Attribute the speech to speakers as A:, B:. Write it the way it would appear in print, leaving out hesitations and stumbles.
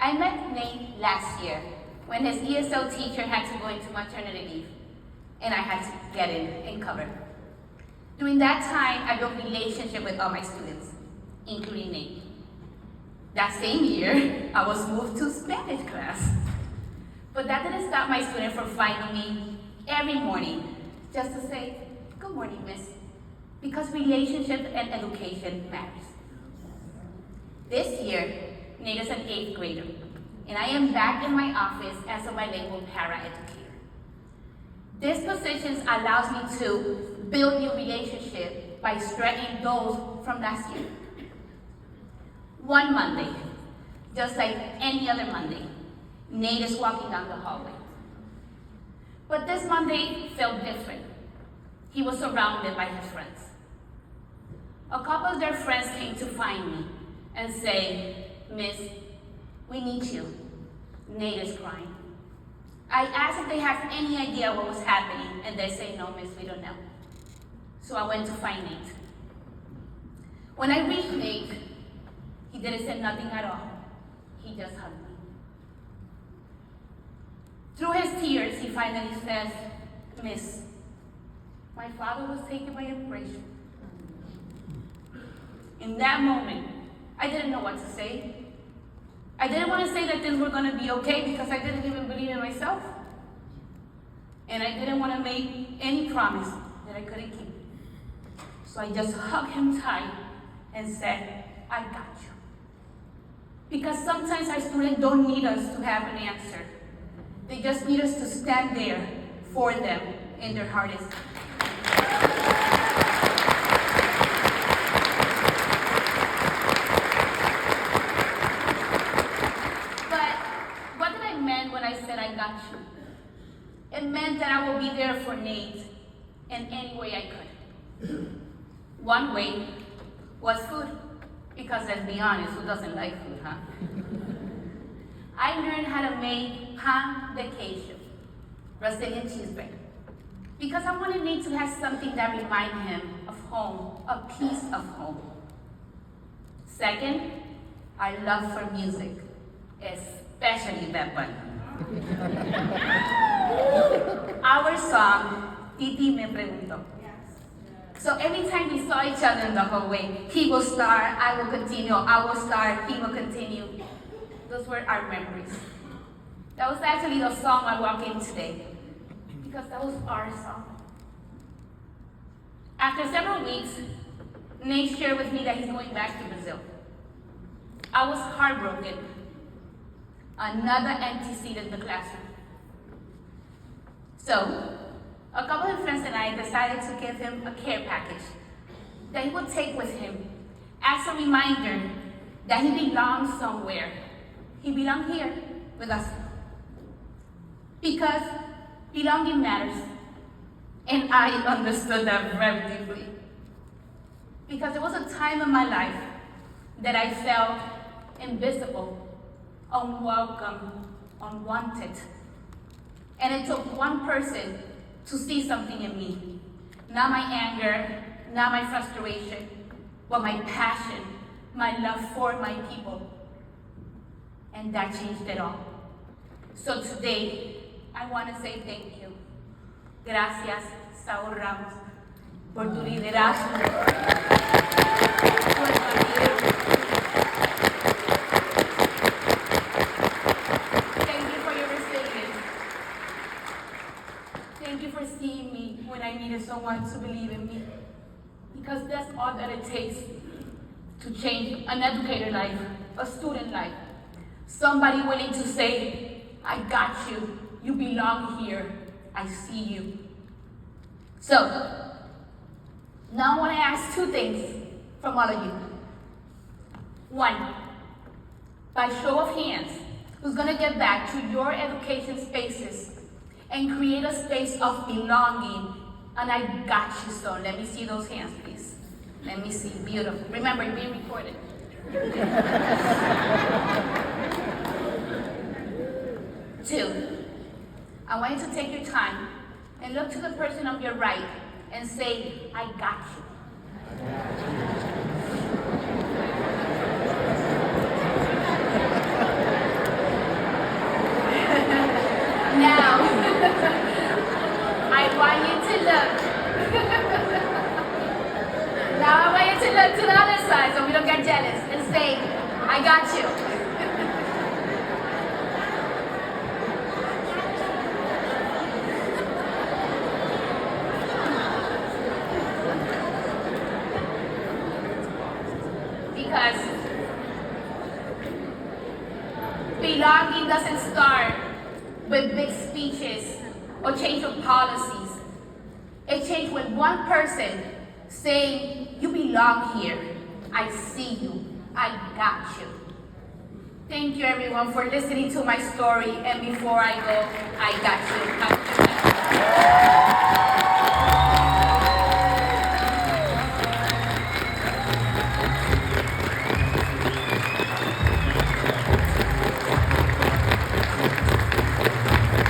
A: I met Nate last year when his ESL teacher had to go into maternity leave, and I had to get in and cover. During that time, I built a relationship with all my students, including Nate. That same year, I was moved to Spanish class. But that didn't stop my students from finding me every morning just to say, "Good morning, miss," because relationship and education matters. This year, Nate is an 8th grader, and I am back in my office as a bilingual para-educator. This position allows me to build new relationships by strengthening those from last year. One Monday, just like any other Monday, Nate is walking down the hallway. But this Monday felt different. He was surrounded by his friends. A couple of their friends came to find me and say, "Miss, we need you. Nate is crying." I asked if they have any idea what was happening, and they say, "No, miss, we don't know." So I went to find Nate. When I reached Nate, he didn't say nothing at all. He just hugged me. Through his tears, he finally says, "Miss, my father was taken by operation." In that moment, I didn't know what to say. I didn't want to say that things were going to be okay because I didn't even believe in myself. And I didn't want to make any promise that I couldn't keep. So I just hugged him tight and said, "I got you." Because sometimes our students don't need us to have an answer. They just need us to stand there for them in their hardest time. It meant that I will be there for Nate in any way I could. One way was food, because let's be honest, who doesn't like food, huh? I learned how to make pan de queso, Brazilian cheeseburger, because I wanted Nate to have something that reminded him of home, a piece of home. Second, I love for music, especially that one. Our song, Titi Me Preguntó. So every time we saw each other in the hallway, he will start, I will continue, I will start, he will continue. Those were our memories. That was actually the song I walked in today, because that was our song. After several weeks, Nate shared with me that he's going back to Brazil. I was heartbroken. Another empty seat in the classroom. So, a couple of friends and I decided to give him a care package that he would take with him as a reminder that he belongs somewhere. He belongs here with us. Because belonging matters. And I understood that very deeply. Because there was a time in my life that I felt invisible, unwelcome, unwanted. And it took one person to see something in me. Not my anger, not my frustration, but my passion, my love for my people. And that changed it all. So today, I want to say thank you. Gracias, Saul Ramos, por tu liderazgo. Thank you for your resilience. Thank you for seeing me when I needed someone to believe in me. Because that's all that it takes to change an educator life, a student life. Somebody willing to say, "I got you, you belong here, I see you." So, now I want to ask two things from all of you. One, by show of hands, who's going to get back to your education spaces and create a space of belonging? And I got you, so let me see those hands, please. Let me see, beautiful. Remember, you're being recorded. Two, I want you to take your time and look to the person on your right and say, "I got you." Belonging doesn't start with big speeches or change of policies. It changed with one person saying, you belong here. I see you. I got you. Thank you everyone for listening to my story. And before I go, I got you.